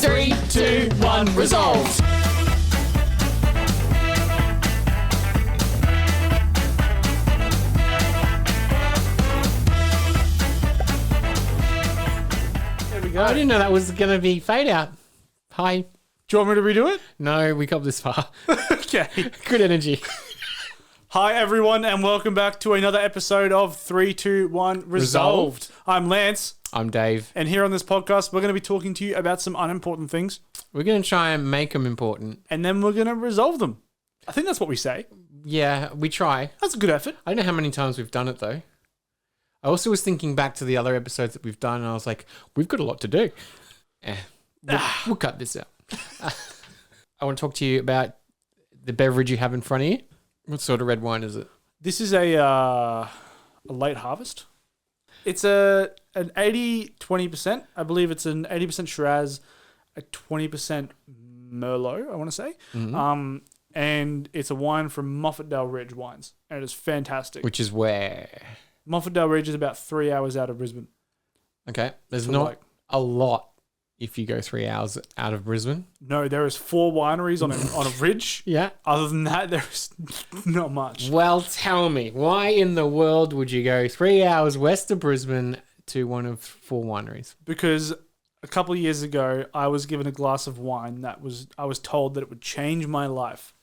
3, 2, 1, resolved. I didn't know that was going to be fade out. Hi. Do you want me to redo it? No, we got this far. Okay. Good energy. Hi, everyone, and welcome back to another episode of 3, 2, 1, Resolved. I'm Lance, I'm Dave. and here on this podcast, we're going to be talking to you about some unimportant things, We're going to try and make them important. and then we're going to resolve them. I think that's what we say. Yeah, we try. That's a good effort. I don't know how many times we've done it, though. I also was thinking back to the other episodes that we've done, and I was like, we've got a lot to do. We'll cut this out. I want to talk to you about the beverage you have in front of you. What sort of red wine is it? This is a late harvest. It's an 80-20%. I believe it's an 80% Shiraz, a 20% Merlot, I want to say. Mm-hmm. And it's a wine from Moffatdale Ridge Wines, and it is fantastic. Which is where? Moffatdale Ridge is about 3 hours out of Brisbane. Okay. There's So, not like- a lot if you go 3 hours out of Brisbane. No, there is 4 wineries on a ridge. Yeah. Other than that, there's not much. Well, tell me, why in the world would you go 3 hours west of Brisbane to one of 4 wineries? Because a couple of years ago, I was given a glass of wine I was told that it would change my life.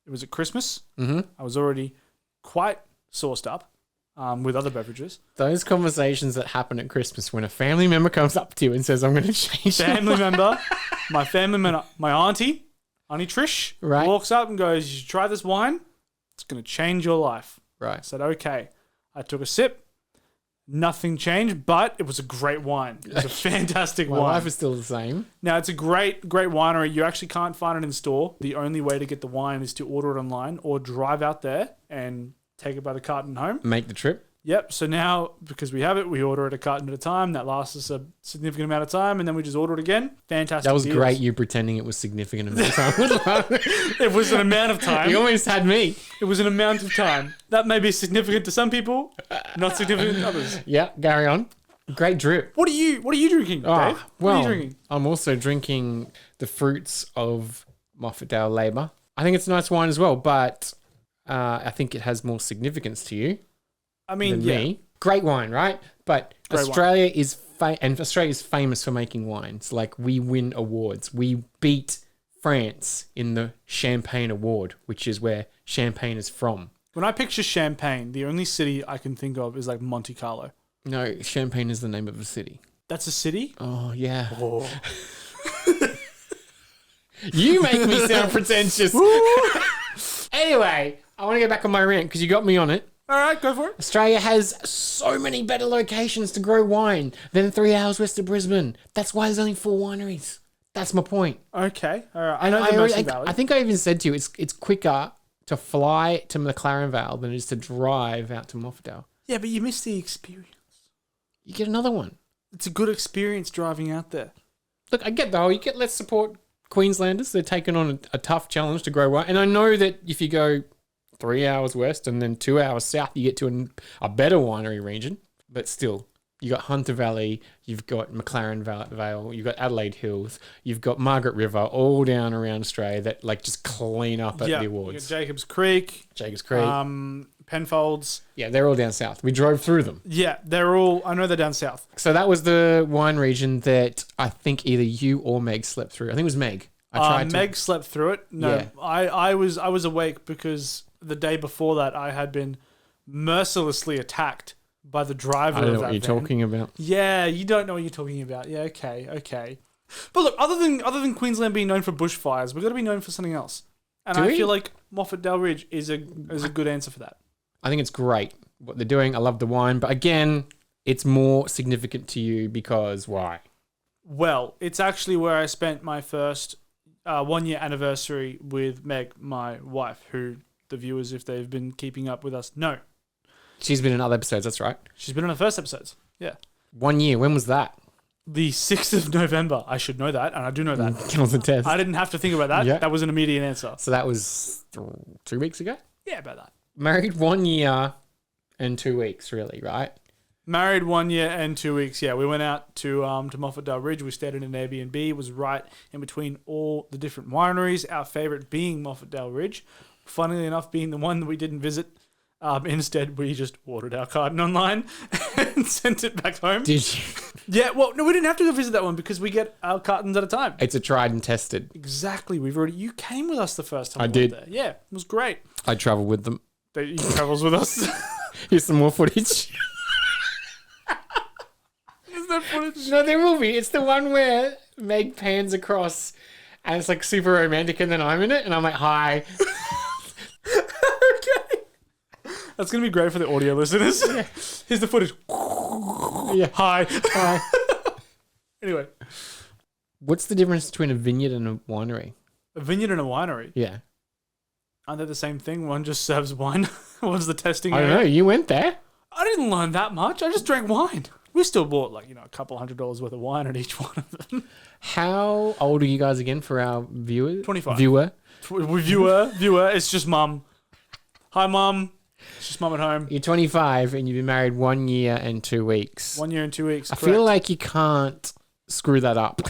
It was at Christmas. Mm-hmm. I was already quite sauced up with other beverages. Those conversations that happen at Christmas when a family member comes up to you and says, I'm going to change your Family life." member, my auntie Trish, Right. walks up and goes, "You should try this wine. It's going to change your life." I Right. said, okay. I took a sip. Nothing changed, but it was a great wine. It was a fantastic My wine. life is still the same. Now, it's a great winery. You actually can't find it in store. The only way to get the wine is to order it online or drive out there and take it by the carton home. Make the trip. Yep. So now, because we have it, we order it a carton at a time. That lasts us a significant amount of time, and then we just order it again. Fantastic. That was deals. great, you pretending it was significant amount of time. It was an amount of time. You almost had me. It was an amount of time. That may be significant to some people, not significant to others. Yeah, carry on. Great drip. What are you drinking, Dave? Ah, What are well, you drinking? I'm also drinking the fruits of Moffatdale Labour. I think it's a nice wine as well, but I think it has more significance to you I mean, than yeah. me. Great wine, right? But Great Australia is Australia is famous for making wines. Like, we win awards. We beat France in the Champagne Award, which is where Champagne is from. When I picture Champagne, the only city I can think of is like Monte Carlo. No, Champagne is the name of a city. That's a city? Oh, yeah. Oh. You make me sound pretentious. Anyway, I want to go back on my rant because you got me on it. All right, go for it. Australia has so many better locations to grow wine than 3 hours west of Brisbane. That's why there's only 4 wineries. That's my point. Okay. All right. I And know they're mostly valid. I think I even said to you, it's quicker to fly to McLaren Vale than it is to drive out to Moffatdale. Yeah, but you missed the experience. You get another one. It's a good experience driving out there. Look, I get the whole, let's support Queenslanders. They're taking on a tough challenge to grow wine. And I know that if you go 3 hours west and then 2 hours south, you get to a better winery region. But still, you got Hunter Valley, you've got McLaren Vale, you've got Adelaide Hills, you've got Margaret River, all down around Australia that like just clean up at the You got awards. Jacobs Creek, Jacobs Creek. Penfolds. Yeah, they're all down south. We drove through them. Yeah, I know they're down south. So that was the wine region that I think either you or Meg slept through. I think it was Meg. I tried Meg slept through it. No, Yeah. I was awake because the day before that I had been mercilessly attacked by the driver I don't of know that what you're van. talking about. Yeah, you don't know what you're talking about. Yeah, okay. But look, other than Queensland being known for bushfires, we've got to be known for something else. And Do I we? feel like Moffatdale Ridge is a good answer for that. I think it's great what they're doing. I love the wine. But again, it's more significant to you because why? Well, it's actually where I spent my first 1 year anniversary with Meg, my wife, who the viewers, if they've been keeping up with us, know. She's been in other episodes, that's right. She's been in the first episodes. Yeah. 1 year. When was that? The 6th of November. I should know that, and I do know that. It was a test. I didn't have to think about that. Yeah. That was an immediate answer. So that was 2 weeks ago? Yeah, about that. Married 1 year and 2 weeks, really, right? Married 1 year and 2 weeks. Yeah, we went out to Moffatdale Ridge. We stayed in an Airbnb. It was right in between all the different wineries. Our favorite being Moffatdale Ridge. Funnily enough, being the one that we didn't visit. Instead, we just ordered our carton online and sent it back home. Did you? Yeah, well, no, we didn't have to go visit that one because we get our cartons at a time. It's a tried and tested. Exactly. You came with us the first time. I we did. went there. Yeah, it was great. I travel with them. He travels with us. Here's some more footage. Is there footage? No, there will be. It's the one where Meg pans across and it's like super romantic and then I'm in it and I'm like, hi. Okay. That's going to be great for the audio listeners. Yeah. Here's the footage. Yeah. Hi. Hi. Anyway. What's the difference between a vineyard and a winery? A vineyard and a winery. Yeah. Aren't they the same thing? One just serves wine. One's the testing I don't area. know. You went there. I didn't learn that much. I just drank wine. We still bought a couple $100 worth of wine at each one of them. How old are you guys again for our viewers? 25. Viewer. Viewer. It's just mum. Hi, mum. It's just mum at home. You're 25 and you've been married 1 year and 2 weeks. 1 year and 2 weeks. I feel like you can't screw that up.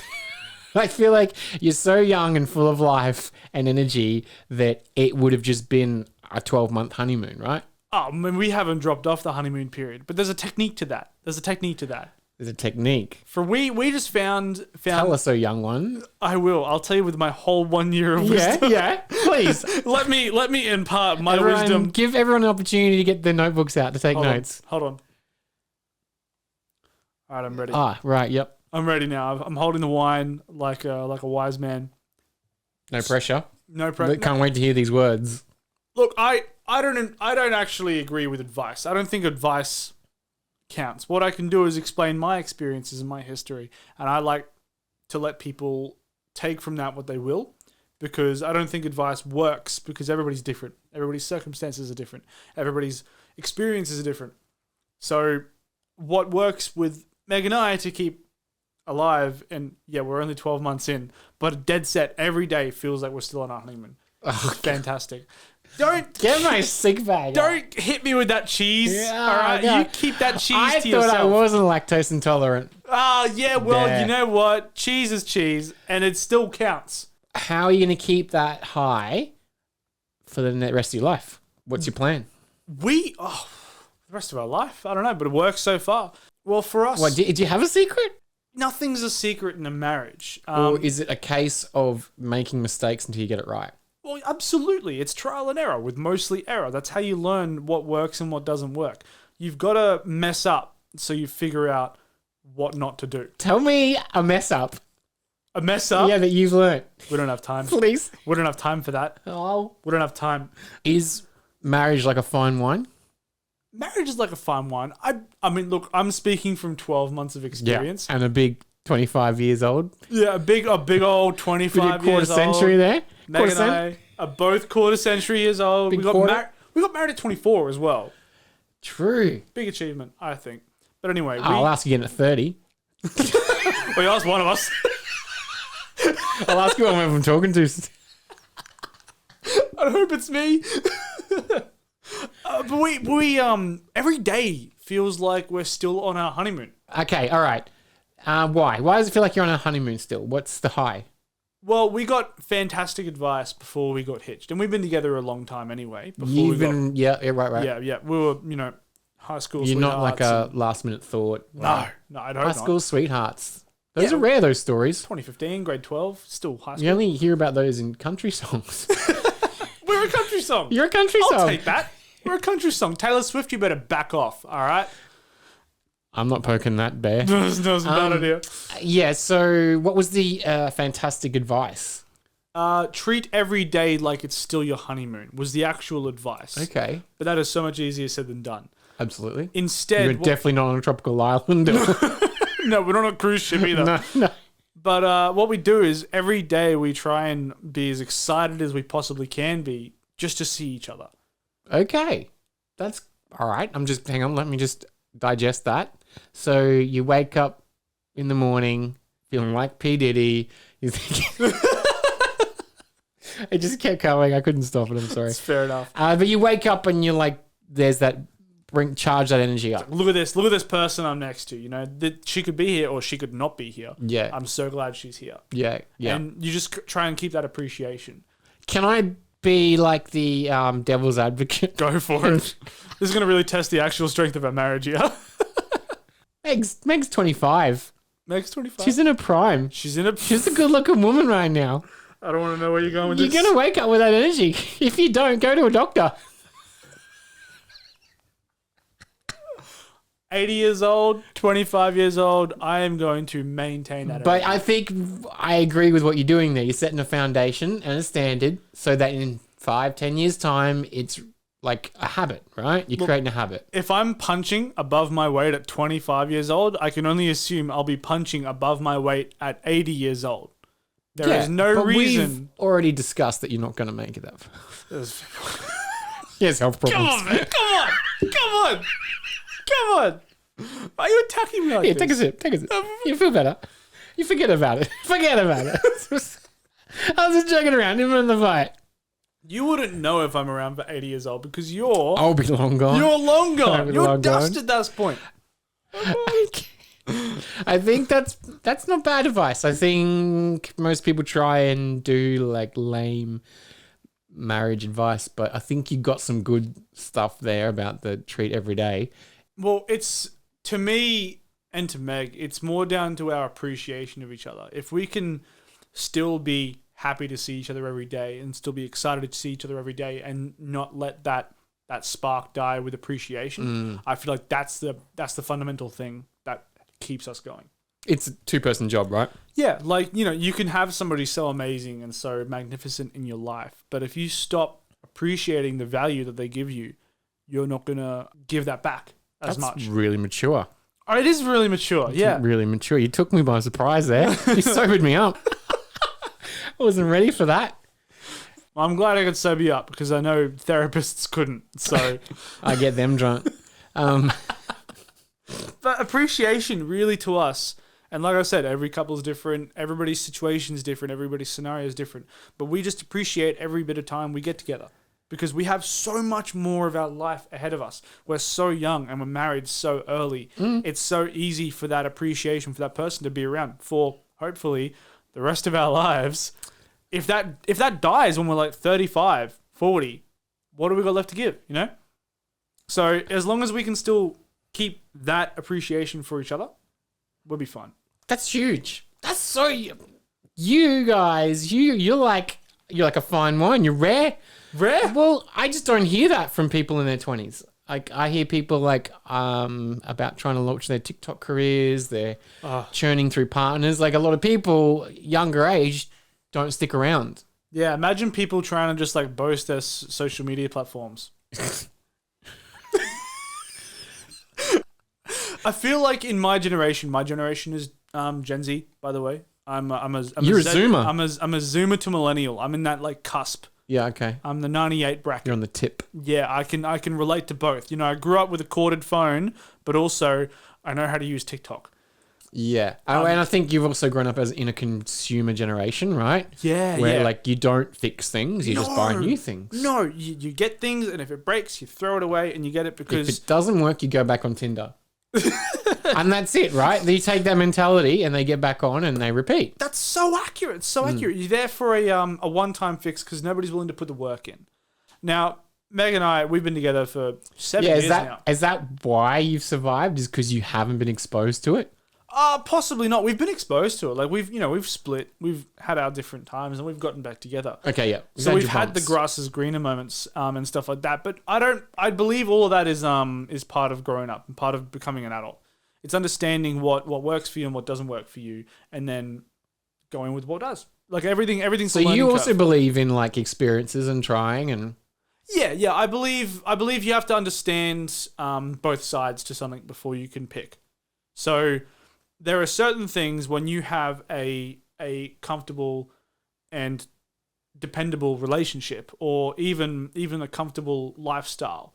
I feel like you're so young and full of life and energy that it would have just been a 12-month honeymoon, right? Oh, I mean, we haven't dropped off the honeymoon period, but there's a technique to that. There's a technique. There's a technique. For we just found. Tell us, a young one. I will. I'll tell you with my whole 1 year of wisdom. Yeah, please. let me impart my wisdom. Give everyone an opportunity to get their notebooks out to take notes. Hold on. All right, I'm ready. Ah, right. Yep. I'm ready now. I'm holding the wine like a wise man. No pressure. No pressure. Can't wait to hear these words. Look, I don't actually agree with advice. I don't think advice counts. What I can do is explain my experiences and my history, and I like to let people take from that what they will, because I don't think advice works because everybody's different. Everybody's circumstances are different. Everybody's experiences are different. So what works with Meg and I to keep alive, and yeah, we're only 12 months in, but dead set every day feels like we're still on our honeymoon. Oh, fantastic. Don't get my sick bag. Don't hit me with that cheese. Yeah, all right, no. you keep that cheese I to yourself. thought I wasn't lactose intolerant. Yeah, well, There. you know what? Cheese is cheese, and it still counts. How are you going to keep that high for the rest of your life? What's your plan? The rest of our life, I don't know, but it works so far. Well, for us, What, do you have a secret? nothing's a secret in a marriage. Or is it a case of making mistakes until you get it right? Well, absolutely. It's trial and error with mostly error. That's how you learn what works and what doesn't work. You've got to mess up so you figure out what not to do. Tell me a mess up. A mess up? Yeah, that you've learned. We don't have time. Please. We don't have time for that. Oh. We don't have time. Is marriage like a fine wine? Marriage is like a fine wine. I mean, look, I'm speaking from 12 months of experience. And a big 25 years old. Yeah, a big old 25 Bit of years quarter century old. there. Meg and I are both quarter century years old. Big We got quarter. married at 24 as well. True. Big achievement, I think. But anyway, I'll ask again at 30. well, you asked one of us. I'll ask you what I'm talking to. I hope it's me. But we every day feels like we're still on our honeymoon. Okay, all right. Why? Why does it feel like you're on a honeymoon still? What's the high? Well, we got fantastic advice before we got hitched, and we've been together a long time anyway. Yeah, right. Yeah. We were, high school. You're not like sweethearts a last minute thought. No, I don't. High school sweethearts. Those Yeah. are rare, those stories. 2015, grade 12, still high school. You only hear about those in country songs. We're a country song. You're a country I'll song. take that. We're a country song. Taylor Swift, you better back off. All right. I'm not poking that bear. That was a bad idea. Yeah, so what was the fantastic advice? Treat every day like it's still your honeymoon was the actual advice. Okay. But that is so much easier said than done. Absolutely. Instead, You're definitely not on a tropical island. no, we're not on a cruise ship either. No. But what we do is every day we try and be as excited as we possibly can be just to see each other. Okay. That's all right. Hang on, let me just digest that. So you wake up in the morning feeling like P. Diddy. You're thinking... It just kept going. I couldn't stop it. I'm sorry. It's fair enough. But you wake up and you're like, there's that charge that energy up. Look at this person I'm next to. You know, that she could be here or she could not be here. Yeah. I'm so glad she's here. Yeah. And you just try and keep that appreciation. Can I be like the devil's advocate? Go for it. This is going to really test the actual strength of our marriage here. Meg's 25. Meg's 25. She's in her prime. She's a good-looking woman right now. I don't want to know where you're going with this. You're going to wake up with that energy. If you don't, go to a doctor. 80 years old, 25 years old, I am going to maintain that. But I think I agree with what you're doing there. You're setting a foundation and a standard so that in 5-10 years' time, it's like a habit, right? You're creating a habit. If I'm punching above my weight at 25 years old, I can only assume I'll be punching above my weight at 80 years old. There is no reason. We've already discussed that you're not going to make it that far. Yes, health problems. Come on, man. Come on. Why are you attacking me like this? Take a sip. You feel better. You forget about it. I was just joking around, even in the fight. You wouldn't know if I'm around for 80 years old because I'll be long gone. You're long gone. You're dust at that point. I think that's not bad advice. I think most people try and do like lame marriage advice, but I think you got some good stuff there about the treat every day. Well, it's to me and to Meg, it's more down to our appreciation of each other. If we can still be happy to see each other every day and still be excited to see each other every day and not let that spark die with appreciation, I feel like that's the fundamental thing that keeps us going. It's a two-person job, right? Yeah, like, you know, you can have somebody so amazing and so magnificent in your life, but if you stop appreciating the value that they give you, you're not going to give that back as much. That's really mature. Oh, it is really mature, yeah. Really mature. You took me by surprise there. You sobered me up. I wasn't ready for that. Well, I'm glad I could sober you up because I know therapists couldn't, so... I get them drunk. But appreciation really to us, and like I said, every couple's different, everybody's situation is different, everybody's scenario is different, but we just appreciate every bit of time we get together because we have so much more of our life ahead of us. We're so young and we're married so early. It's so easy for that appreciation for that person to be around for, hopefully, the rest of our lives. If that dies when we're like 35, 40, what have we got left to give, you know? So as long as we can still keep that appreciation for each other, we'll be fine. That's huge. That's so... You guys, you're like a fine wine. You're rare. Rare? Well, I just don't hear that from people in their 20s. Like, I hear people like about trying to launch their TikTok careers. They're churning through partners. Like, a lot of people, younger age, don't stick around. Yeah, imagine people trying to just like boast their social media platforms. I feel like in my generation is Gen Z, by the way. You're a Zoomer. I'm a Zoomer to millennial. I'm in that like cusp. Yeah, okay. I'm the 98 bracket. You're on the tip. Yeah, I can relate to both. You know, I grew up with a corded phone, but also I know how to use TikTok. Yeah. And I think you've also grown up as in a consumer generation, right? Yeah, Where like you don't fix things, you just buy new things. No, you get things and if it breaks, you throw it away and you get it because... If it doesn't work, you go back on Tinder. And that's it, right? You take that mentality and they get back on and they repeat. That's so accurate. It's so accurate. You're there for a one-time fix because nobody's willing to put the work in. Now, Meg and I, we've been together for 7 years now. Is that why you've survived? Is because you haven't been exposed to it? Possibly not. We've been exposed to it. Like we've split. We've had our different times and we've gotten back together. Okay, yeah. So we've had the grass is greener moments and stuff like that. But I believe all of that is part of growing up and part of becoming an adult. It's understanding what works for you and what doesn't work for you, and then going with what does. Like everything's. So you also believe in like experiences and trying and. Yeah. I believe you have to understand both sides to something before you can pick. So there are certain things when you have a comfortable and dependable relationship, or even a comfortable lifestyle.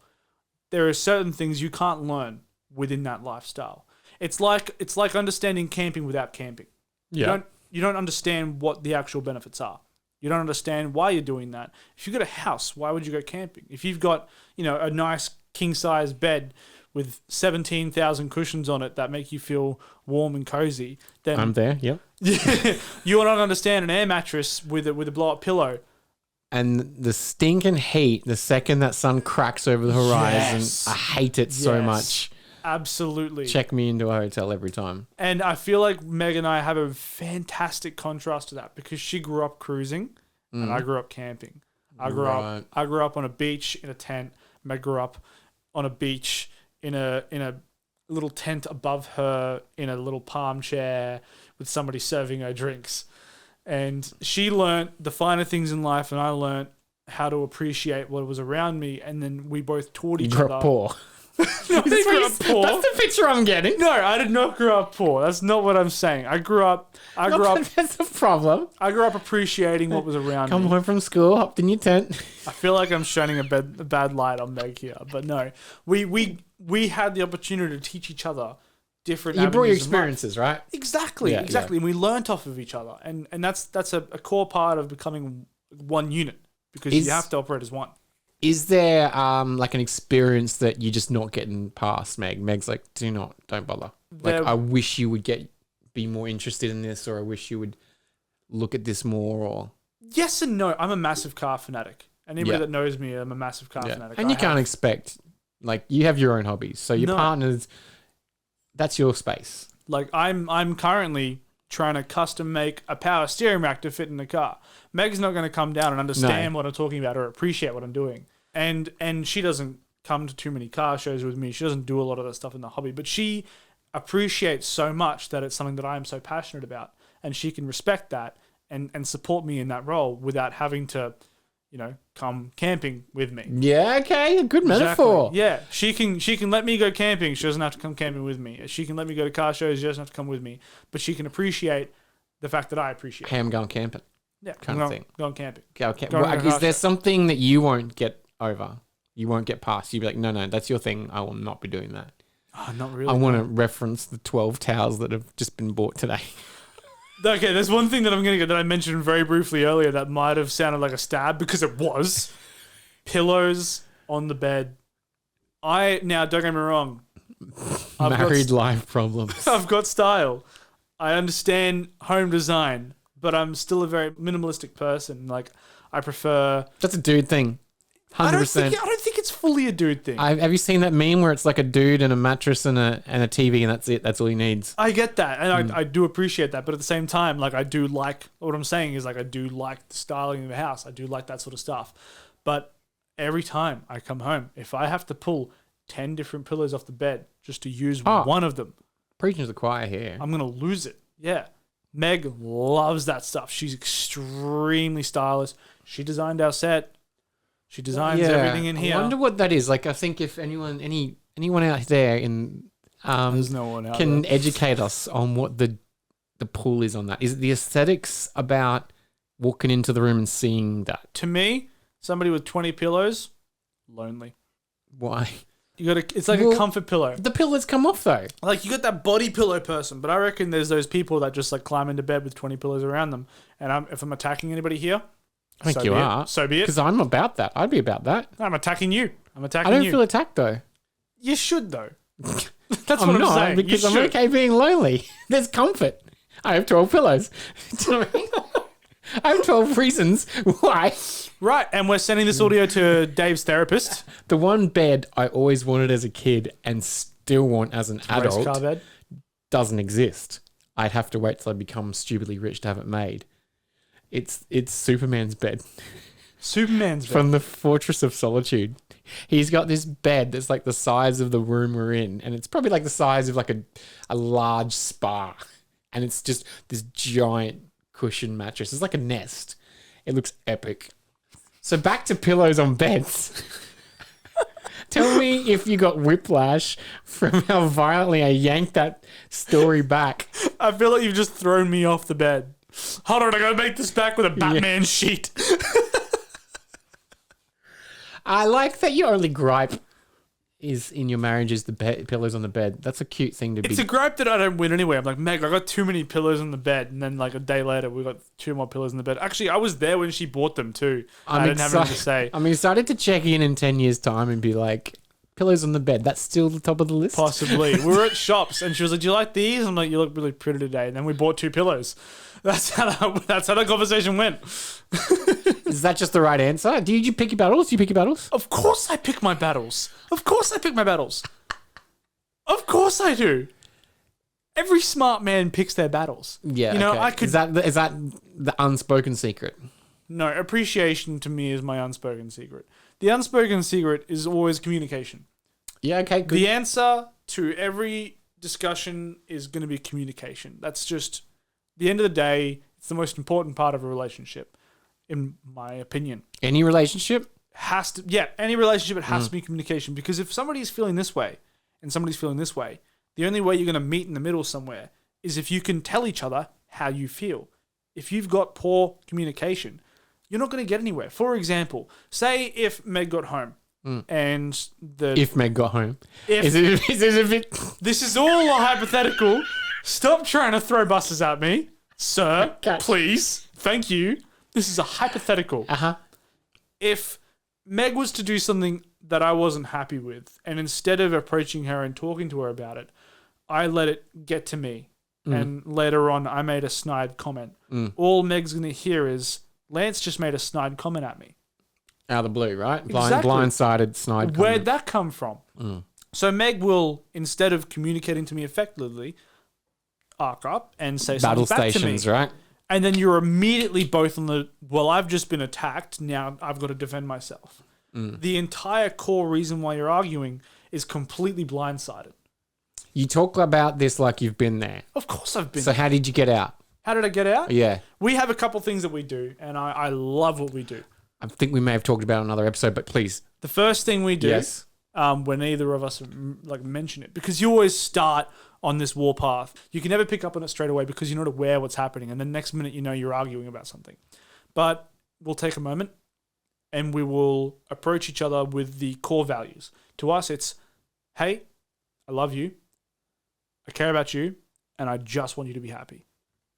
There are certain things you can't learn within that lifestyle. It's like understanding camping without camping. Yeah. You don't understand what the actual benefits are. You don't understand why you're doing that. If you've got a house, why would you go camping? If you've got, a nice king size bed with 17,000 cushions on it that make you feel warm and cozy, then I'm there. Yep. you will not understand an air mattress with a blow up pillow. And the stinking heat, the second that sun cracks over the horizon, Yes. I hate it so Yes. much. Absolutely. Check me into a hotel every time. And I feel like Meg and I have a fantastic contrast to that because she grew up cruising and I grew up camping. I grew up on a beach in a tent. Meg grew up on a beach in a little tent above her in a little palm chair with somebody serving her drinks. And she learnt the finer things in life, and I learnt how to appreciate what was around me. And then we both taught each You're other. poor. No, I didn't grow up poor. That's the picture I'm getting. No, I did not grow up poor. That's not what I'm saying. I grew up. That's the problem. I grew up appreciating what was around Come me. home from school, hopped in your tent. I feel like I'm shining a bad light on Meg here, but no, we had the opportunity to teach each other different. You brought your avenues of life. experiences, right? Exactly, Yeah, exactly, and we learnt off of each other, and that's a core part of becoming one unit because you have to operate as one. Is there like an experience that you're just not getting past, Meg? Meg's like, don't bother. Like, I wish you would be more interested in this, or I wish you would look at this more, or Yes and no. I'm a massive car fanatic. Anybody that knows me, I'm a massive car fanatic. And you can't expect, like, you have your own hobbies, so your partner's, that's your space. Like I'm currently trying to custom make a power steering rack to fit in the car. Meg's not going to come down and understand what I'm talking about or appreciate what I'm doing. And she doesn't come to too many car shows with me. She doesn't do a lot of that stuff in the hobby, but she appreciates so much that it's something that I am so passionate about, and she can respect that and support me in that role without having to, come camping with me. Yeah, okay, a good metaphor. Exactly. Yeah, she can let me go camping. She doesn't have to come camping with me. She can let me go to car shows. She doesn't have to come with me, but she can appreciate the fact that I appreciate. Hey, I'm going camping. Yeah, kind of thing. Going camping. Okay. Is there something that you won't get over? You won't get past? You'd be like, no, that's your thing. I will not be doing that. Oh, not really. I want to reference the 12 towels that have just been bought today. Okay, there's one thing that I'm going to get that I mentioned very briefly earlier that might have sounded like a stab because it was. Pillows on the bed. Now, don't get me wrong. Married life problems. I've got style. I understand home design, but I'm still a very minimalistic person. Like, I prefer... That's a dude thing. 100%. I don't think it's fully a dude thing. Have you seen that meme where it's like a dude and a mattress and a TV and that's it? That's all he needs. I get that, and I do appreciate that, but at the same time, like, I do like... What I'm saying is, like, I do like the styling of the house. I do like that sort of stuff. But every time I come home, if I have to pull 10 different pillows off the bed just to use one of them... Preaching to the choir here. I'm going to lose it. Yeah. Meg loves that stuff. She's extremely stylish. She designed our set. She designs everything in here. I wonder what that is. Like, I think if anyone out there there's no one out can there. educate us on what the pull is on that. Is it the aesthetics about walking into the room and seeing that? To me, somebody with 20 pillows, lonely. Why? It's like a comfort pillow. The pillows come off though. Like, you got that body pillow person, but I reckon there's those people that just like climb into bed with 20 pillows around them. And if I'm attacking anybody here, I think you are. So be it. Because I'm about that. I'd be about that. I'm attacking you. I don't feel attacked though. You should though. That's I'm what I'm not, saying. because I'm okay being lonely. There's comfort. I have 12 pillows. Do you know what I mean? I have 12 reasons why. Right, and we're sending this audio to Dave's therapist. The one bed I always wanted as a kid and still want as an adult Race car bed. doesn't exist. I'd have to wait till I become stupidly rich to have it made. It's Superman's bed. Superman's bed. From the Fortress of Solitude. He's got this bed that's like the size of the room we're in, and it's probably like the size of like a large spa. And it's just this giant cushion mattress. It's like a nest. It looks epic. So back to pillows on beds. Tell me if you got whiplash from how violently I yanked that story back. I feel like you've just thrown me off the bed. Hold on, I gotta make this back with a Batman sheet. I like that your only gripe is in your marriage is the pillows on the bed. That's a cute thing to be. It's a gripe that I don't win anyway. I'm like, Meg, I got too many pillows on the bed. And then like a day later, we got 2 more pillows in the bed. Actually, I was there when she bought them too. I didn't have anything to say. I'm excited to check in 10 years' time and be like, Pillows on the bed. That's still the top of the list? Possibly. We were at shops and she was like, "Do you like these?" I'm like, "You look really pretty today." And then we bought 2 pillows. That's how the conversation went. Is that just the right answer? Do you pick your battles? Do you pick your battles? Of course I pick my battles. Of course I pick my battles. Of course I do. Every smart man picks their battles. Yeah. You know, okay. I could. Is that the unspoken secret? No, appreciation to me is my unspoken secret. The unspoken secret is always communication. Yeah, okay, good. The answer to every discussion is going to be communication. That's just the end of the day. It's the most important part of a relationship, in my opinion. Any relationship? Any relationship, it has to be communication. Because if somebody's feeling this way and somebody's feeling this way, the only way you're going to meet in the middle somewhere is if you can tell each other how you feel. If you've got poor communication, you're not going to get anywhere. For example, say if Meg got home and If Meg got home. If- Is it a bit... This is all a hypothetical. Stop trying to throw buses at me, sir. Okay. Please. Thank you. This is a hypothetical. Uh-huh. If Meg was to do something that I wasn't happy with, and instead of approaching her and talking to her about it, I let it get to me. And later on, I made a snide comment. All Meg's going to hear is, Lance just made a snide comment at me. Out of the blue, right? Exactly. Blindsided, snide comment. Where'd that come from? So Meg will, instead of communicating to me effectively, arc up and say Battle something back stations, to me. right? And then you're immediately both on the, well, I've just been attacked. Now I've got to defend myself. The entire core reason why you're arguing is completely blindsided. You talk about this like you've been there. Of course I've been. So how did you get out? How did I get out? Yeah. We have a couple things that we do, and I love what we do. I think we may have talked about it in another episode, but please. The first thing we do, Yes. when either of us mention it, because you always start on this warpath. You can never pick up on it straight away because you're not aware what's happening, and the next minute you know you're arguing about something. But we'll take a moment, and we will approach each other with the core values. To us, it's, hey, I love you, I care about you, and I just want you to be happy.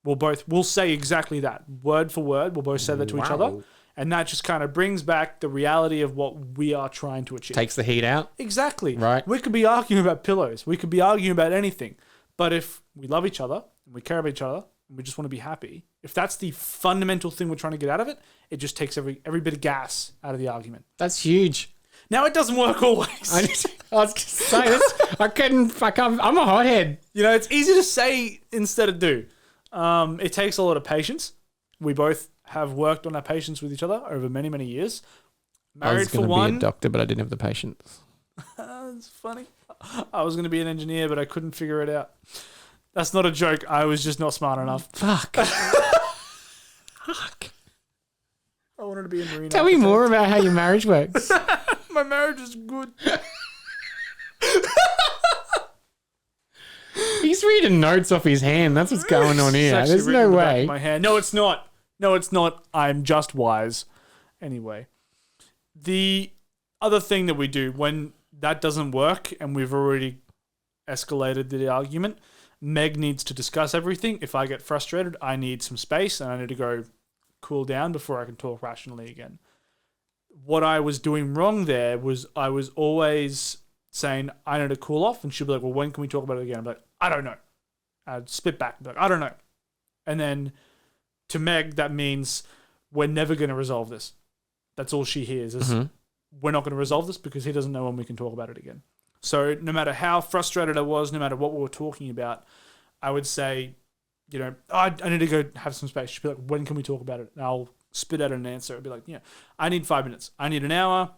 We'll say exactly that, word for word. We'll both say that to each other. And that just kind of brings back the reality of what we are trying to achieve. Takes the heat out. Exactly. Right. We could be arguing about pillows. We could be arguing about anything. But if we love each other, and we care about each other, and we just want to be happy, if that's the fundamental thing we're trying to get out of it, it just takes every bit of gas out of the argument. That's huge. Now, it doesn't work always. I was going to say this. I can't, I'm a hothead. You know, it's easy to say instead of do. It takes a lot of patience. We both have worked on our patience with each other over many, many years. I was Married for going to one. be a doctor, but I didn't have the patience. It's funny. I was going to be an engineer, but I couldn't figure it out. That's not a joke. I was just not smart enough. Fuck. Fuck. I wanted to be a marine. Tell me more about how your marriage works. My marriage is good. He's reading notes off his hand. That's what's going on It's here. actually There's written no in the back way. of my hand. No, it's not. No, it's not. I'm just wise. Anyway, the other thing that we do when that doesn't work and we've already escalated the argument, Meg needs to discuss everything. If I get frustrated, I need some space and I need to go cool down before I can talk rationally again. What I was doing wrong there was I was always saying, I need to cool off. And she'll be like, well, when can we talk about it again? I'm like, I don't know. I'd spit back. Be like, I don't know. And then to Meg, that means we're never going to resolve this. That's all she hears is we're not going to resolve this because he doesn't know when we can talk about it again. So no matter how frustrated I was, no matter what we were talking about, I would say, you know, I need to go have some space. She'd be like, when can we talk about it? And I'll spit out an answer. I'd be like, yeah, I need 5 minutes. I need an hour.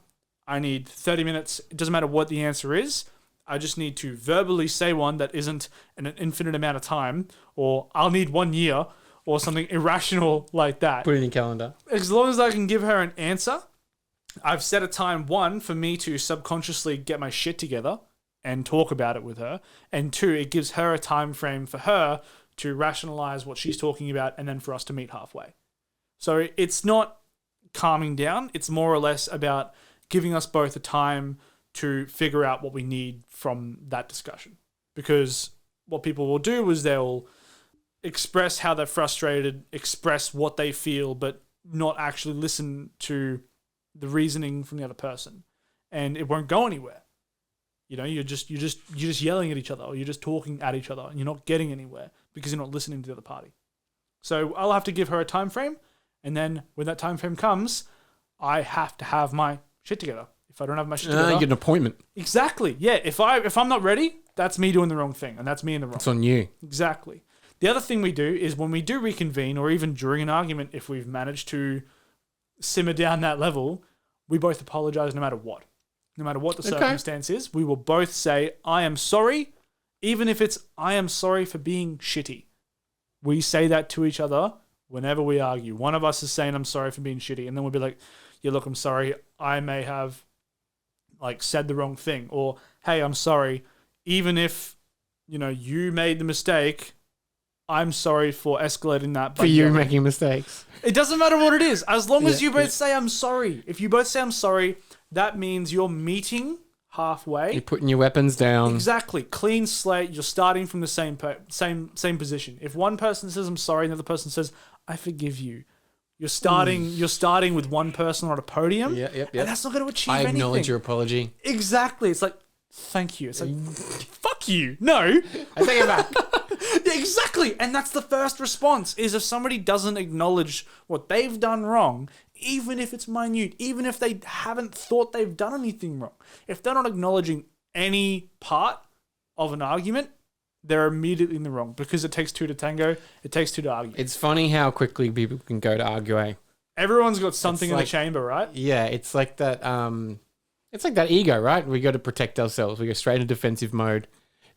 I need 30 minutes. It doesn't matter what the answer is. I just need to verbally say one that isn't an infinite amount of time, or I'll need 1 year, or something irrational like that. Put it in your calendar. As long as I can give her an answer, I've set a time, 1, for me to subconsciously get my shit together and talk about it with her, and 2, it gives her a time frame for her to rationalize what she's talking about, and then for us to meet halfway. So it's not calming down. It's more or less about giving us both a time to figure out what we need from that discussion. Because what people will do is they'll express how they're frustrated, express what they feel, but not actually listen to the reasoning from the other person. And it won't go anywhere. You're just yelling at each other, or you're just talking at each other, and you're not getting anywhere because you're not listening to the other party. So I'll have to give her a time frame, and then when that time frame comes, I have to have my shit together. If I don't have my shit together, You get an appointment. exactly. Yeah. If I'm not ready, that's me doing the wrong thing, and that's me in the wrong. It's on you. Exactly. The other thing we do is when we do reconvene, or even during an argument, if we've managed to simmer down that level, we both apologize no matter what. No matter what the circumstance is, we will both say, I am sorry, even if it's, I am sorry for being shitty. We say that to each other whenever we argue. One of us is saying, I'm sorry for being shitty. And then we'll be like, yeah, look, I'm sorry. I may have said the wrong thing. Or, hey, I'm sorry. Even if, you made the mistake, I'm sorry for escalating that. For you making mistakes. It doesn't matter what it is. As long as you both say, I'm sorry. If you both say, I'm sorry, that means you're meeting halfway. You're putting your weapons down. Exactly. Clean slate. You're starting from the same position. If one person says, I'm sorry, and the other person says, I forgive you, you're starting with one person on a podium. Yep. And that's not going to achieve anything. I acknowledge your apology. Exactly. It's like, thank you. It's like, fuck you. No. I take it back. Yeah, exactly. And that's the first response, is if somebody doesn't acknowledge what they've done wrong, even if it's minute, even if they haven't thought they've done anything wrong, if they're not acknowledging any part of an argument, they're immediately in the wrong, because it takes two to tango. It takes two to argue. It's funny how quickly people can go to argue. Everyone's got something in the chamber, right? Yeah, it's like that. It's like that ego, right? We got to protect ourselves. We go straight into defensive mode.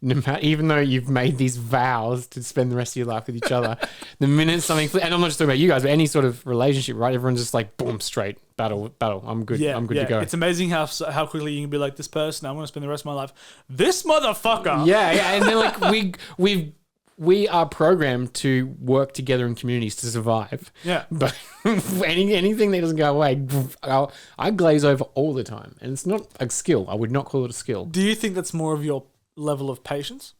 Even though you've made these vows to spend the rest of your life with each other, the minute something, and I'm not just talking about you guys, but any sort of relationship, right? Everyone's just like, boom, straight, battle. I'm good. I'm good to go. It's amazing how quickly you can be like, this person, I want to spend the rest of my life. This motherfucker. Yeah. And then like we are programmed to work together in communities to survive. Yeah. But anything that doesn't go away, I glaze over all the time, and it's not a skill. I would not call it a skill. Do you think that's more of your level of patience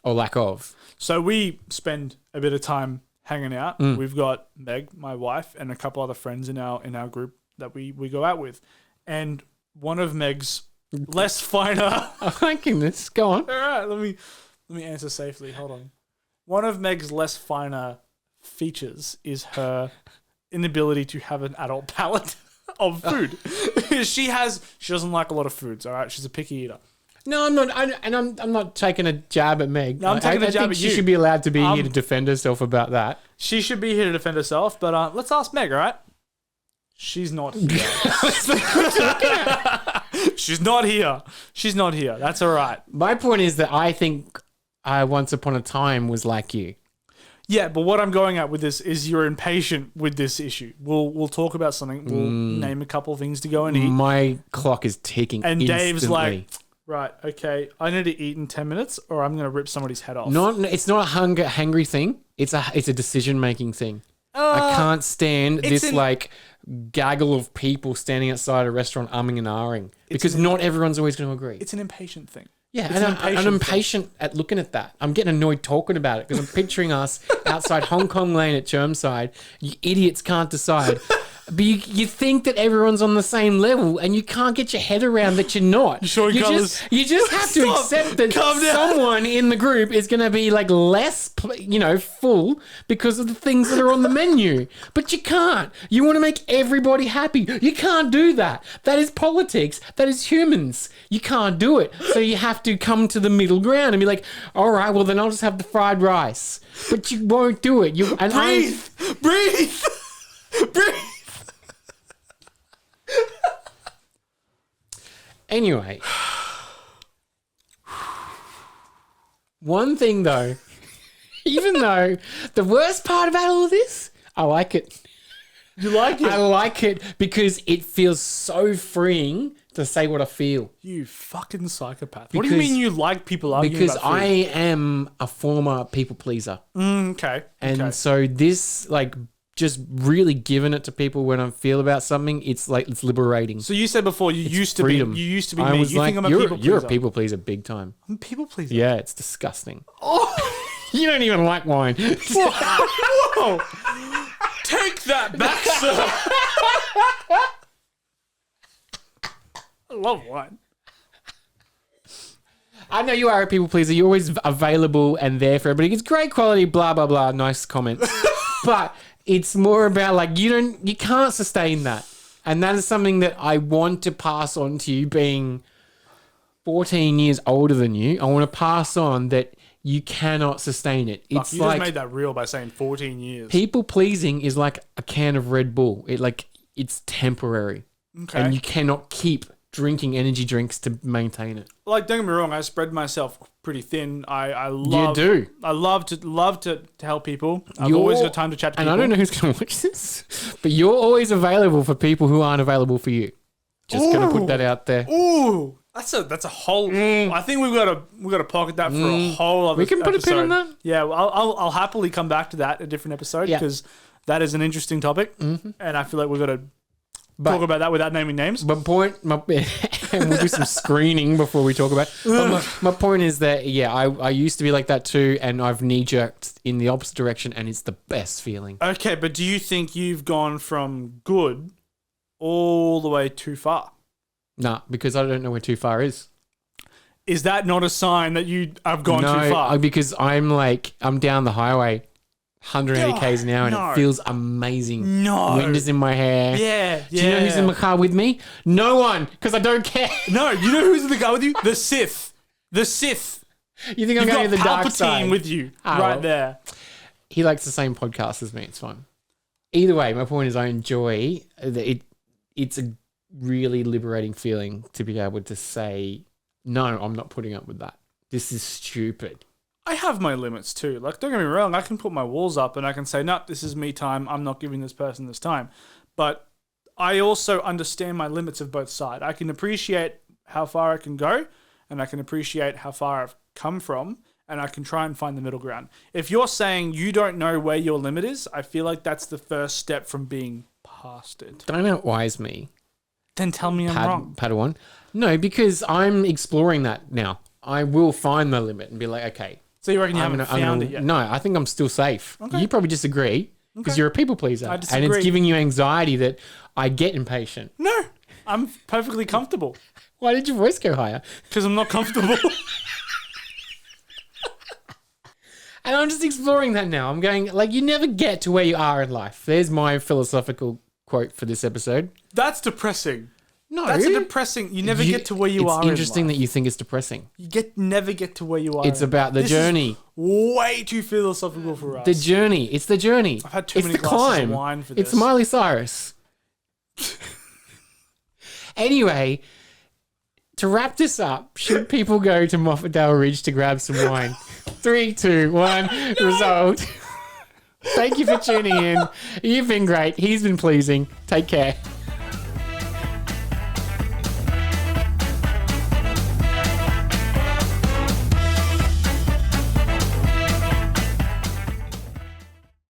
or lack of? So we spend a bit of time hanging out. We've got Meg, my wife, and a couple other friends in our group that we go out with, and one of Meg's less finer I'm liking this. Go on. all right, let me answer safely. Hold on. One of Meg's less finer features is her inability to have an adult palate of food. She doesn't like a lot of foods, all right? She's a picky eater. No, I'm not. I'm not taking a jab at Meg. No, I'm taking a jab at you. She should be allowed to be here to defend herself about that. She should be here to defend herself, but let's ask Meg, all right? She's not here. She's not here. She's not here. That's all right. My point is that I think I once upon a time was like you. Yeah, but what I'm going at with this is you're impatient with this issue. We'll talk about something. We'll name a couple of things to go and eat. My clock is ticking And instantly. Dave's like, right, okay, I need to eat in 10 minutes or I'm going to rip somebody's head off. No, it's not a hungry thing. It's a decision-making thing. I can't stand this gaggle of people standing outside a restaurant umming and ahhing because not everyone's always going to agree. It's an impatient thing. Yeah, and I'm impatient at looking at that. I'm getting annoyed talking about it because I'm picturing us outside Hong Kong Lane at Chermside. You idiots can't decide. But you think that everyone's on the same level and you can't get your head around that you're not. You just have to accept that someone in the group is going to be like less, full because of the things that are on the menu. But you can't. You want to make everybody happy. You can't do that. That is politics. That is humans. You can't do it. So you have to come to the middle ground and be like, all right, well then I'll just have the fried rice. But you won't do it. Breathe. Anyway, one thing though, even though the worst part about all of this, I like it. You like it? I like it because it feels so freeing to say what I feel. You fucking psychopath. What do you mean you like people arguing because about food? I am a former people pleaser. Okay. And so this, just really giving it to people when I feel about something, it's liberating. So you said before you used to freedom. be you I me. was You think I'm a people pleaser? You're a people pleaser big time. I'm a people pleaser. Yeah, it's disgusting. Oh, you don't even like wine. Whoa. Take that back, sir. I love wine. I know you are a people pleaser. You're always available and there for everybody. It's great quality, blah, blah, blah. Nice comments. But it's more about like, you can't sustain that. And that is something that I want to pass on to you, being 14 years older than you. I want to pass on that you cannot sustain it. Fuck, It's you like just made that real by saying 14 years. people pleasing is like a can of Red Bull. It's temporary. Okay. And you cannot keep drinking energy drinks to maintain it. Like, don't get me wrong, I spread myself pretty thin. I love You do. I love to help people. I've always got time to chat to And people. I don't know who's going to watch this, but you're always available for people who aren't available for you. Just going to put that out there. Ooh, that's a whole. I think we've got to pocket that for a whole other. We can put a pin episode. on that. Yeah, well, I'll happily come back to that in a different episode Yeah. because that is an interesting topic, and I feel like we've got to talk about that without naming names. And we'll do some screening before we talk about it. But my point is that, I used to be like that too, and I've knee-jerked in the opposite direction, and it's the best feeling. Okay, but do you think you've gone from good all the way too far? Nah, because I don't know where too far is. Is that not a sign that you have gone too far? Because I'm down the highway 180 k's an hour, and No. it feels amazing. No. Wind is in my hair. Yeah. Do you know who's in the car with me? No one, because I don't care. No, you know who's in the car with you? The Sith. The Sith. You think I'm You've going got to the dark side? Palpatine with you Oh, right well. there. He likes the same podcast as me. It's fine. Either way, my point is I enjoy that it's a really liberating feeling to be able to say, no, I'm not putting up with that. This is stupid. I have my limits too. Like, don't get me wrong, I can put my walls up and I can say, no, this is me time. I'm not giving this person this time. But I also understand my limits of both sides. I can appreciate how far I can go, and I can appreciate how far I've come from, and I can try and find the middle ground. If you're saying you don't know where your limit is, I feel like that's the first step from being past it. Don't outwise me, Then tell me I'm wrong. Padawan. No, because I'm exploring that now. I will find my limit and be like, okay. So you reckon you haven't found it yet? No, I think I'm still safe. Okay. You probably disagree because Okay. you're a people pleaser. I And disagree. it's giving you anxiety that I get impatient. No, I'm perfectly comfortable Why did your voice go higher? because I'm not comfortable. And I'm just exploring that now. I'm going, like, you never get to where you are in life. There's my philosophical quote for this episode. That's depressing. No. That's a depressing. You never get to where you are. It's interesting in that life. you think it's depressing. You never get to where you are. It's in about the life. This is journey. way too philosophical for us. The journey. It's the journey. I've had too It's many the glasses climb. of wine for It's this. Miley Cyrus. Anyway, to wrap this up, should people go to Moffatdale Ridge to grab some wine? 3, 2, 1, result. Thank you for tuning in. You've been great. He's been pleasing. Take care.